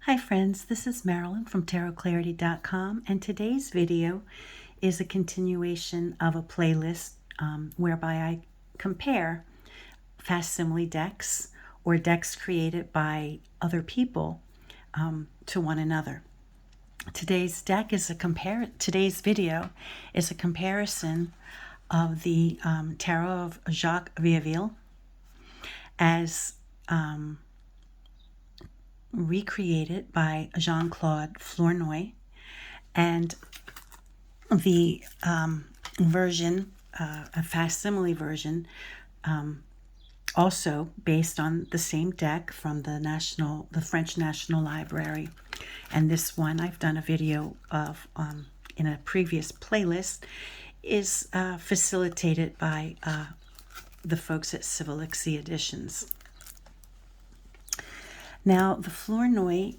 Hi friends, this is Marilyn from tarotclarity.com, and today's video is a continuation of a playlist whereby I compare facsimile decks or decks created by other people to one another. Today's video is a comparison of the Tarot of Jacques Vieville as recreated by Jean-Claude Flornoy, and the version, a facsimile version, also based on the same deck from the French National Library. And this one I've done a video of in a previous playlist, is facilitated by the folks at Sivilixi Editions. Now, the Flornoy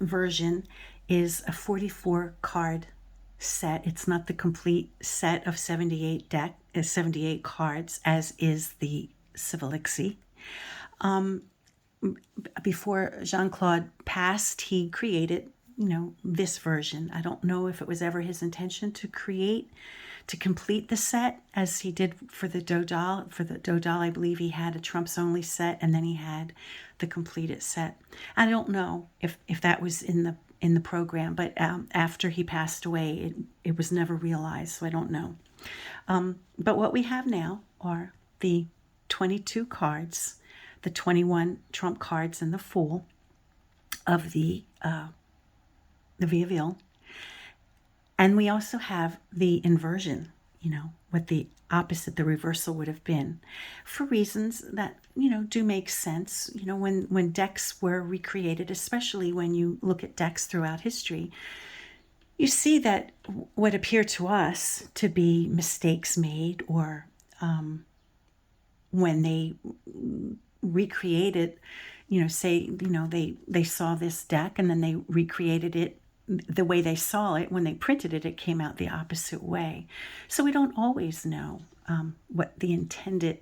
version is a 44 card set. It's not the complete set of 78 cards, as is the Sivilixi. Before Jean-Claude passed, he created, this version. I don't know if it was ever his intention to complete the set as he did for the doll doll. For the doll doll, I believe he had a Trumps only set, and then he had the completed set. I don't know if that was in the program, but after he passed away, it was never realized, so I don't know. But what we have now are the 22 cards, the 21 trump cards, and the Fool of the Vieville. And we also have the inversion, what the opposite, the reversal would have been, for reasons that, do make sense. When decks were recreated, especially when you look at decks throughout history, you see that what appear to us to be mistakes made, or when they recreated, they saw this deck and then they recreated it the way they saw it. When they printed it, it came out the opposite way. So we don't always know what the intended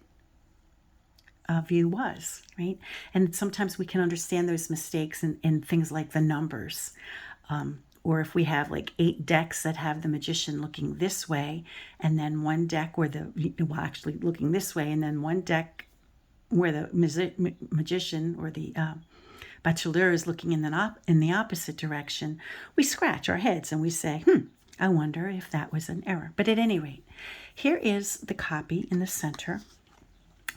view was, right? And sometimes we can understand those mistakes in things like the numbers. Or if we have like 8 decks that have the magician looking this way, and then one deck where actually looking this way, and then one deck where the magician or the bachelor is looking in the opposite direction, we scratch our heads and we say, I wonder if that was an error. But at any rate, here is the copy in the center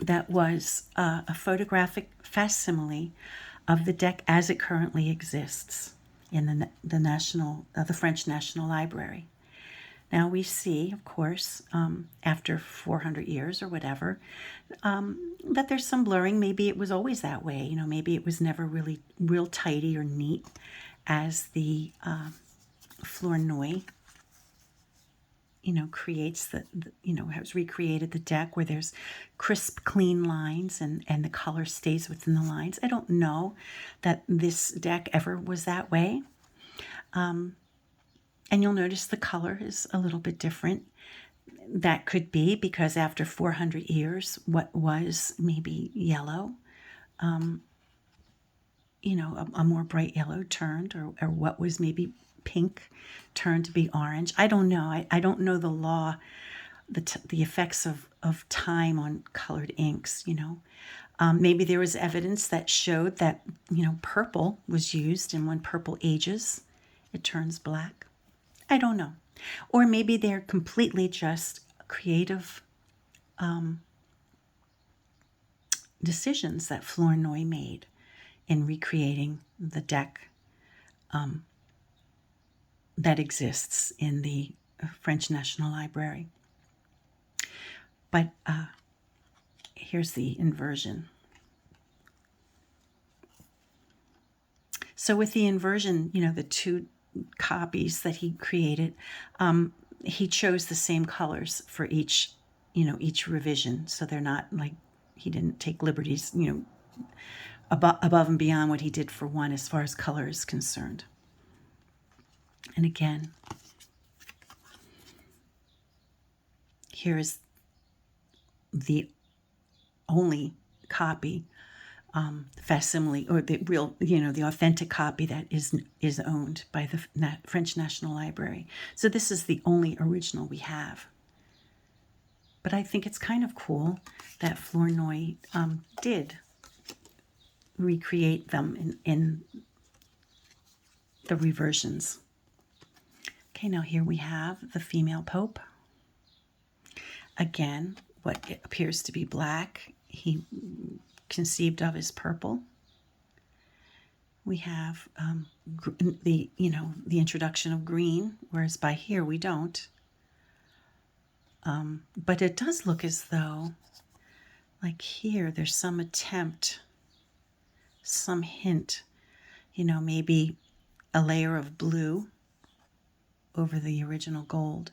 that was a photographic facsimile of the deck as it currently exists in the French National Library. Now we see, of course, after 400 years or whatever, that there's some blurring. Maybe it was always that way. Maybe it was never really real tidy or neat as the Flornoy, creates has recreated the deck, where there's crisp, clean lines and the color stays within the lines. I don't know that this deck ever was that way. And you'll notice the color is a little bit different. That could be because after 400 years, what was maybe yellow, a more bright yellow turned, or what was maybe pink turned to be orange. I don't know. I don't know the law, the effects of time on colored inks, Maybe there was evidence that showed that, purple was used, and when purple ages, it turns black. I don't know. Or maybe they're completely just creative decisions that Flornoy made in recreating the deck that exists in the French National Library. But here's the inversion. So with the inversion, the 2 copies that he created, he chose the same colors for each revision. So they're not like, he didn't take liberties, above and beyond what he did for one as far as color is concerned. And again, here is the only copy facsimile, or the real, the authentic copy that is owned by the French National Library. So this is the only original we have. But I think it's kind of cool that Flornoy did recreate them in the reversions. Okay, now here we have the female Pope. Again, what appears to be black, he conceived of as purple. We have the introduction of green, whereas by here we don't. But it does look as though, like here, there's some attempt, some hint, maybe a layer of blue over the original gold,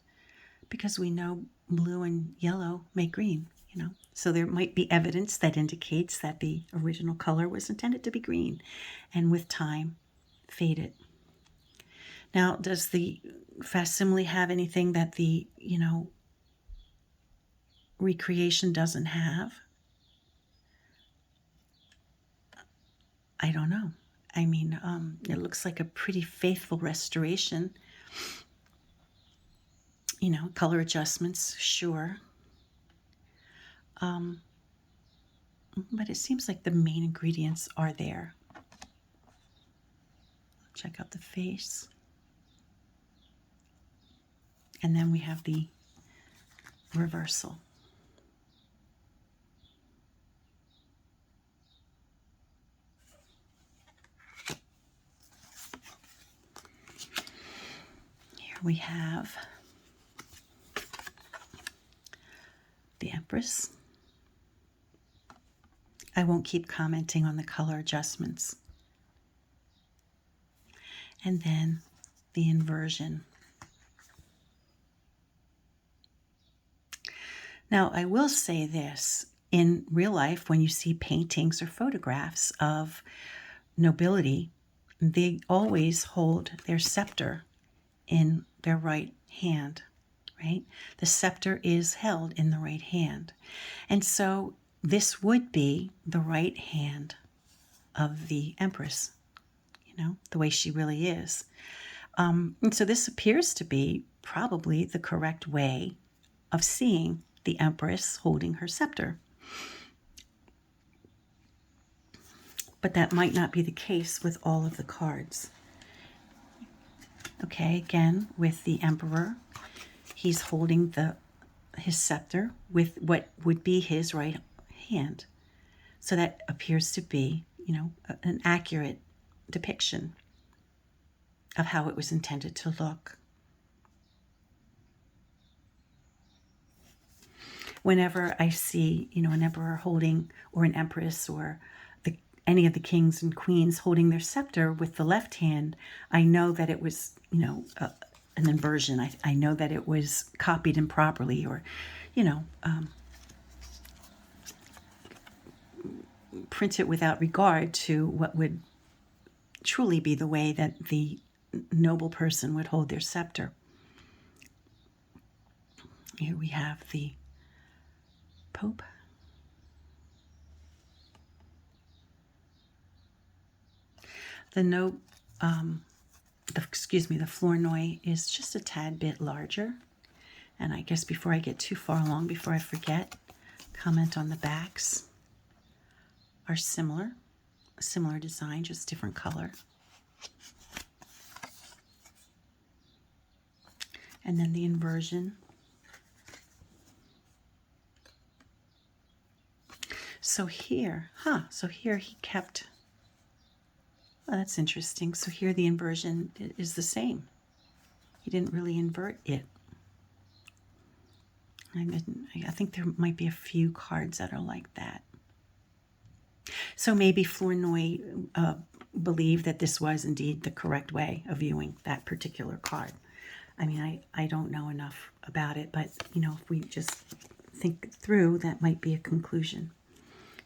because we know blue and yellow make green, So there might be evidence that indicates that the original color was intended to be green and with time faded. Now, does the facsimile have anything that the, recreation doesn't have? I don't know. I mean, it looks like a pretty faithful restoration. Color adjustments, sure. But it seems like the main ingredients are there. Check out the face. And then we have the reversal. Here we have the Empress. I won't keep commenting on the color adjustments. And then the inversion. Now, I will say this. In real life, when you see paintings or photographs of nobility, they always hold their scepter in their right hand, right? The scepter is held in the right hand. And so this would be the right hand of the Empress, the way she really is. And so this appears to be probably the correct way of seeing the Empress holding her scepter. But that might not be the case with all of the cards. Okay, again, with the Emperor, he's holding his scepter with what would be his right hand. So that appears to be, an accurate depiction of how it was intended to look. Whenever I see, an emperor holding, or an empress, or any of the kings and queens holding their scepter with the left hand, I know that it was, an inversion. I know that it was copied improperly, or, printed without regard to what would truly be the way that the noble person would hold their scepter. Here we have the Pope. The Flornoy is just a tad bit larger. And I guess before I get too far along, before I forget, comment on the backs are similar. A similar design, just different color. And then the inversion. So here he kept, well, that's interesting. So here the inversion is the same. He didn't really invert it. I think there might be a few cards that are like that. So maybe Flornoy believed that this was indeed the correct way of viewing that particular card. I mean, I don't know enough about it, but, if we just think through, that might be a conclusion.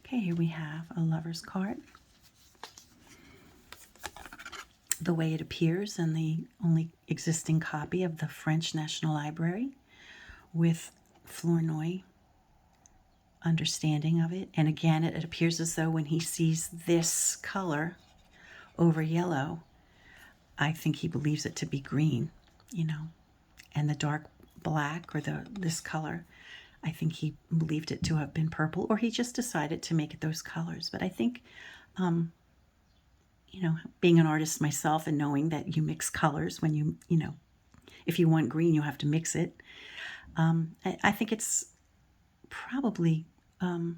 Okay, here we have a Lover's card. The way it appears in the only existing copy of the French National Library, with Flornoy understanding of it. And again, it appears as though when he sees this color over yellow, I think he believes it to be green, you know, and the dark black or this color, I think he believed it to have been purple, or he just decided to make it those colors. But I think, you know, being an artist myself and knowing that you mix colors when you know, if you want green, you have to mix it. I think it's probably a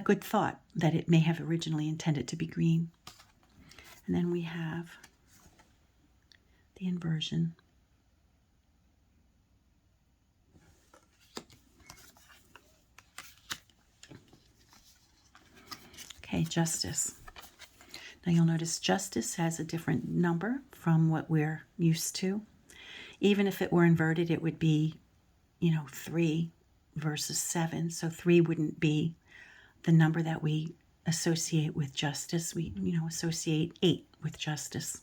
good thought that it may have originally intended to be green. And then we have the inversion. Okay, justice. Now you'll notice justice has a different number from what we're used to. Even if it were inverted, it would be, you know, 3 versus 7. So 3 wouldn't be the number that we associate with justice. We, you know, associate 8 with justice.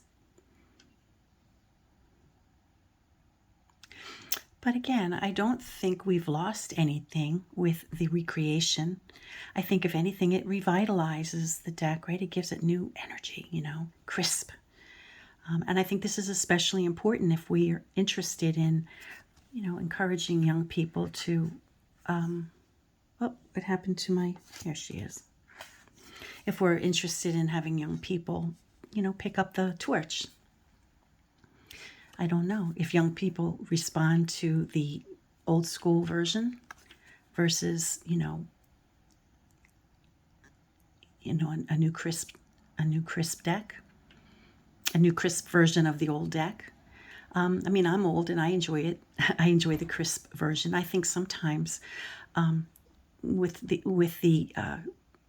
But again, I don't think we've lost anything with the recreation. I think if anything, it revitalizes the deck, right? It gives it new energy, you know, crisp. And I think this is especially important if we are interested in, you know, encouraging young people to, oh, what happened to my, here she is. If we're interested in having young people, you know, pick up the torch. I don't know if young people respond to the old school version versus, you know, a new crisp deck, a new crisp version of the old deck. I mean, I'm old and I enjoy it. I enjoy the crisp version. I think sometimes with the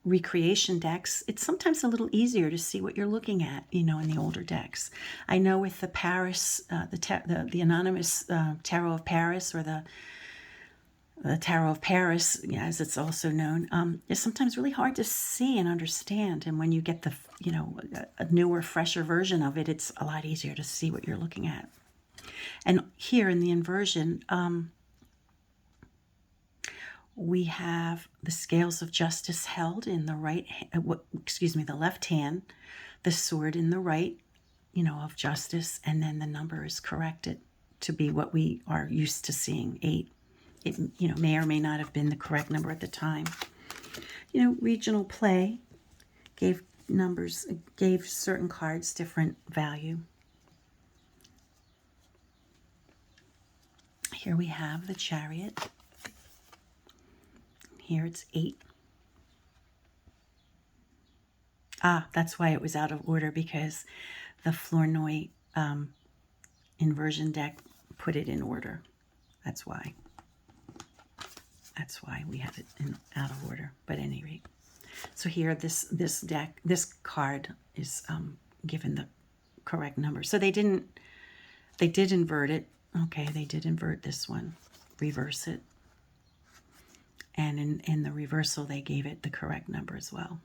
recreation decks, it's sometimes a little easier to see what you're looking at, you know, in the older decks. I know with the Paris, the anonymous Tarot of Paris, or the Tarot of Paris, as it's also known, is sometimes really hard to see and understand. And when you get the, you know, a newer, fresher version of it, it's a lot easier to see what you're looking at. And here in the inversion, we have the scales of justice held in the the left hand, the sword in the right, you know, of justice, and then the number is corrected to be what we are used to seeing, 8. It, you know, may or may not have been the correct number at the time. You know, regional play gave certain cards different value. Here we have the Chariot. Here it's 8. Ah, that's why it was out of order, because the Flornoy inversion deck put it in order. That's why. That's why we have it out of order. But at any rate, so here this card is given the correct number. So they did invert it. Okay, they did invert this one, reverse it. And in the reversal, they gave it the correct number as well.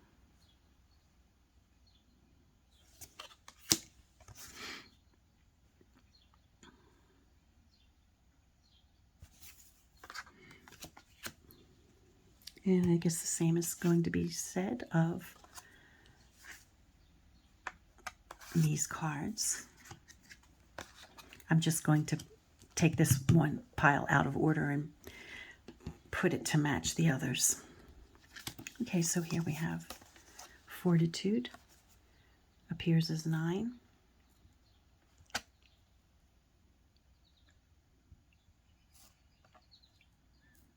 And I guess the same is going to be said of these cards. I'm just going to take this one pile out of order and put it to match the others. Okay, so here we have Fortitude, appears as 9.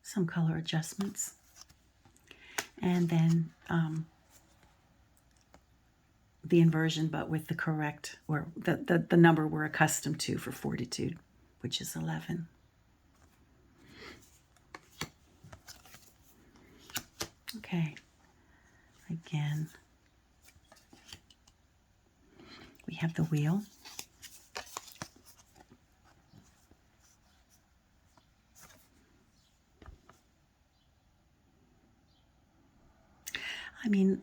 Some color adjustments. And then the inversion, but with the correct, or the number we're accustomed to for Fortitude, which is 11. Okay, again, we have the wheel. I mean,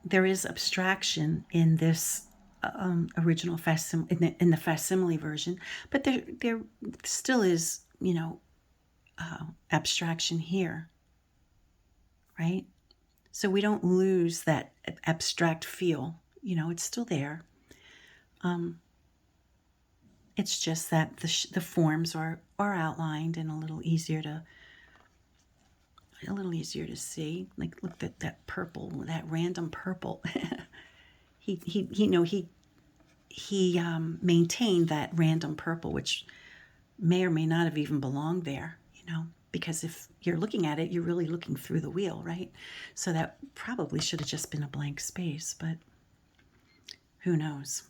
there is abstraction in this original facsimile, in the facsimile version, but there still is, you know, abstraction here right? So we don't lose that abstract feel. You know, it's still there. It's just that the forms are outlined and a little easier to see. Like, look at that purple, that random purple. he you know he maintained that random purple, which may or may not have even belonged there, you know, because if you're looking at it, you're really looking through the wheel, right? So that probably should have just been a blank space, but who knows?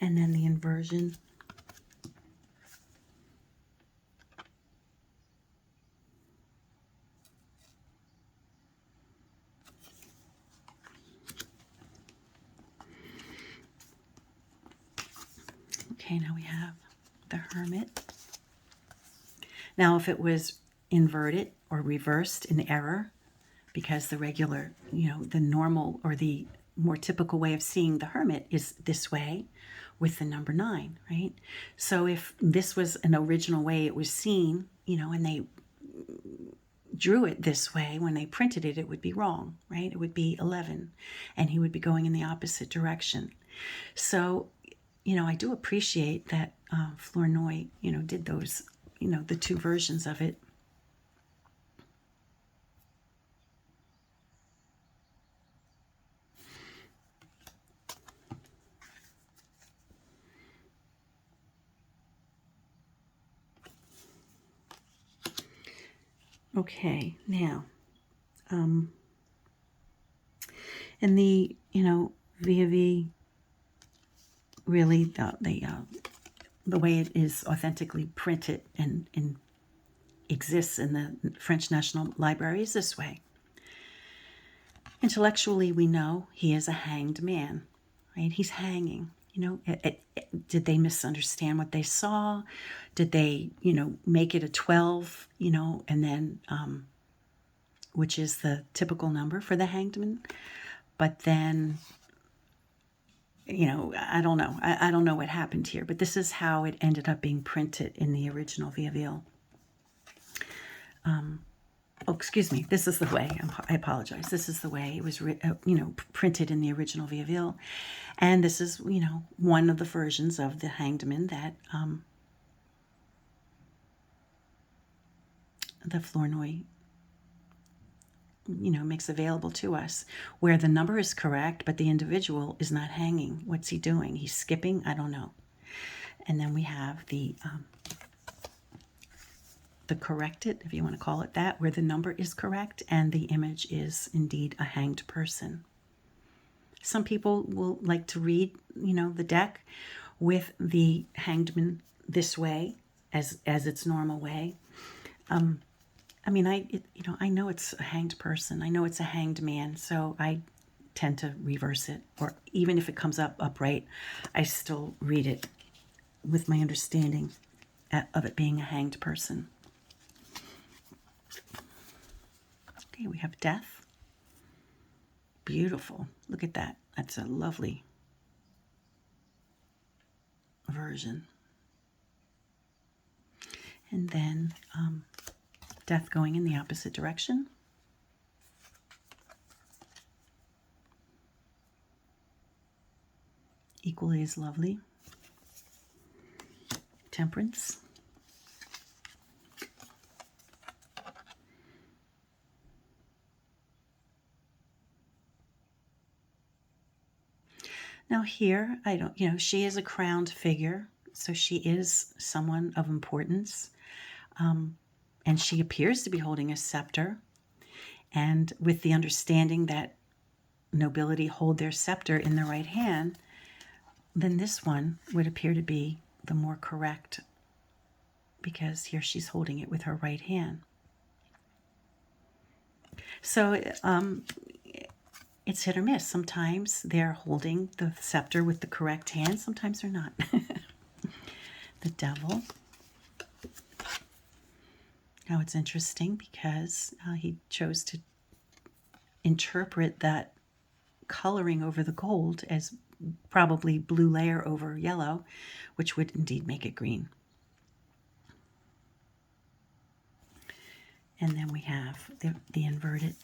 And then the inversion. Okay, now we have the Hermit. Now, if it was inverted or reversed in error, because the regular, you know, the normal or the more typical way of seeing the Hermit is this way with the number 9, right? So if this was an original way it was seen, you know, and they drew it this way, when they printed it, it would be wrong, right? It would be 11, and he would be going in the opposite direction. So, you know, I do appreciate that Flornoy, you know, did those, you know, the 2 versions of it. Okay, now, in the, you know, Vieville, really the way it is authentically printed and exists in the French National Library is this way. Intellectually, we know he is a hanged man, right? He's hanging. You know, did they misunderstand what they saw? Did they, you know, make it a 12, you know, and then, which is the typical number for the hanged man? But then, you know, I don't know. I don't know what happened here, but this is how it ended up being printed in the original Vieville. Oh, excuse me. This is the way. I apologize. This is the way it was, you know, printed in the original Vieville, and this is, you know, one of the versions of the hanged man that the Flornoy, you know, makes available to us, where the number is correct, but the individual is not hanging. What's he doing? He's skipping? I don't know. And then we have the corrected, if you want to call it that, where the number is correct and the image is indeed a hanged person. Some people will like to read, you know, the deck with the hanged man this way, as its normal way. I mean, you know, I know it's a hanged person. I know it's a hanged man, so I tend to reverse it. Or even if it comes up upright, I still read it with my understanding of it being a hanged person. Okay, we have death. Beautiful. Look at that. That's a lovely version. And then death going in the opposite direction. Equally as lovely. Temperance. Now here, I don't, you know, she is a crowned figure, so she is someone of importance. And she appears to be holding a scepter. And with the understanding that nobility hold their scepter in the right hand, then this one would appear to be the more correct, because here she's holding it with her right hand. So it's hit or miss. Sometimes they're holding the scepter with the correct hand, sometimes they're not. The Devil. Now it's interesting because he chose to interpret that coloring over the gold as probably blue layer over yellow, which would indeed make it green. And then we have the inverted.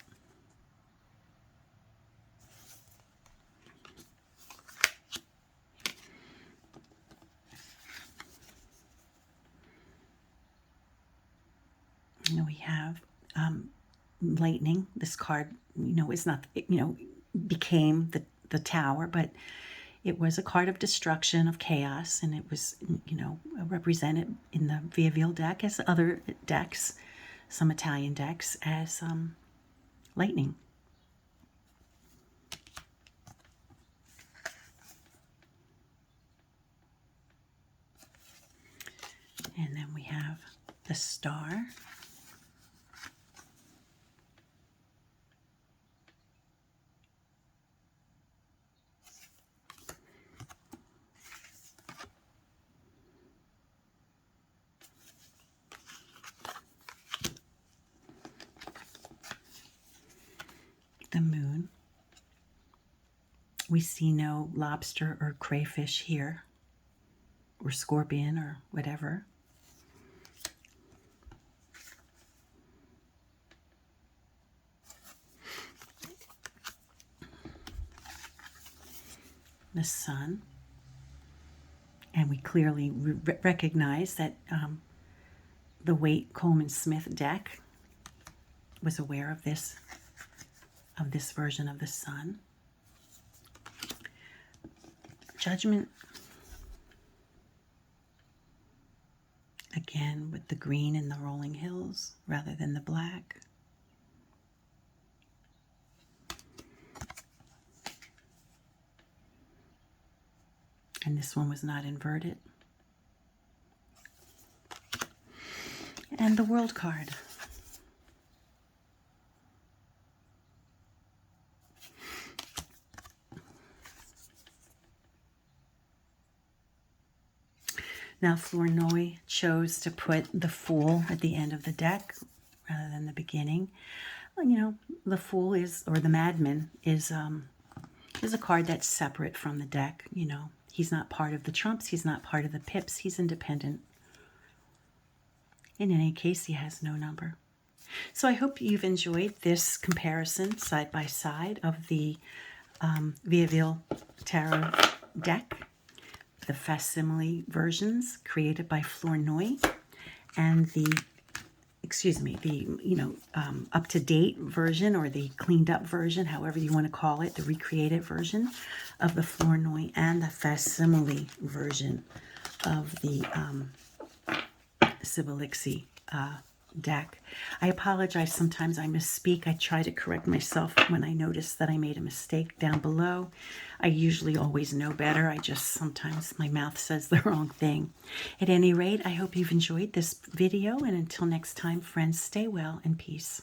And we have lightning. This card, is not, became the tower, but it was a card of destruction, of chaos, and it was, represented in the Vieville deck, as other decks, some Italian decks, as lightning. And then we have the star. The moon. We see no lobster or crayfish here, or scorpion or whatever. The sun. And we clearly recognize that the Waite Coleman Smith deck was aware of this version of the sun. Judgment. Again, with the green in the rolling hills rather than the black. And this one was not inverted. And the World card. Now Flornoy chose to put the Fool at the end of the deck rather than the beginning. Well, the Fool is, or the Madman, is a card that's separate from the deck. He's not part of the trumps. He's not part of the pips. He's independent. In any case, he has no number. So I hope you've enjoyed this comparison side by side of the Vieville Tarot deck, the facsimile versions created by Flornoy, and the up-to-date version, or the cleaned-up version, however you want to call it, the recreated version of the Flornoy, and the facsimile version of the Sivilixi deck. I apologize. Sometimes I misspeak. I try to correct myself when I notice that I made a mistake down below. I usually always know better. Sometimes my mouth says the wrong thing. At any rate, I hope you've enjoyed this video, and until next time, friends, stay well and peace.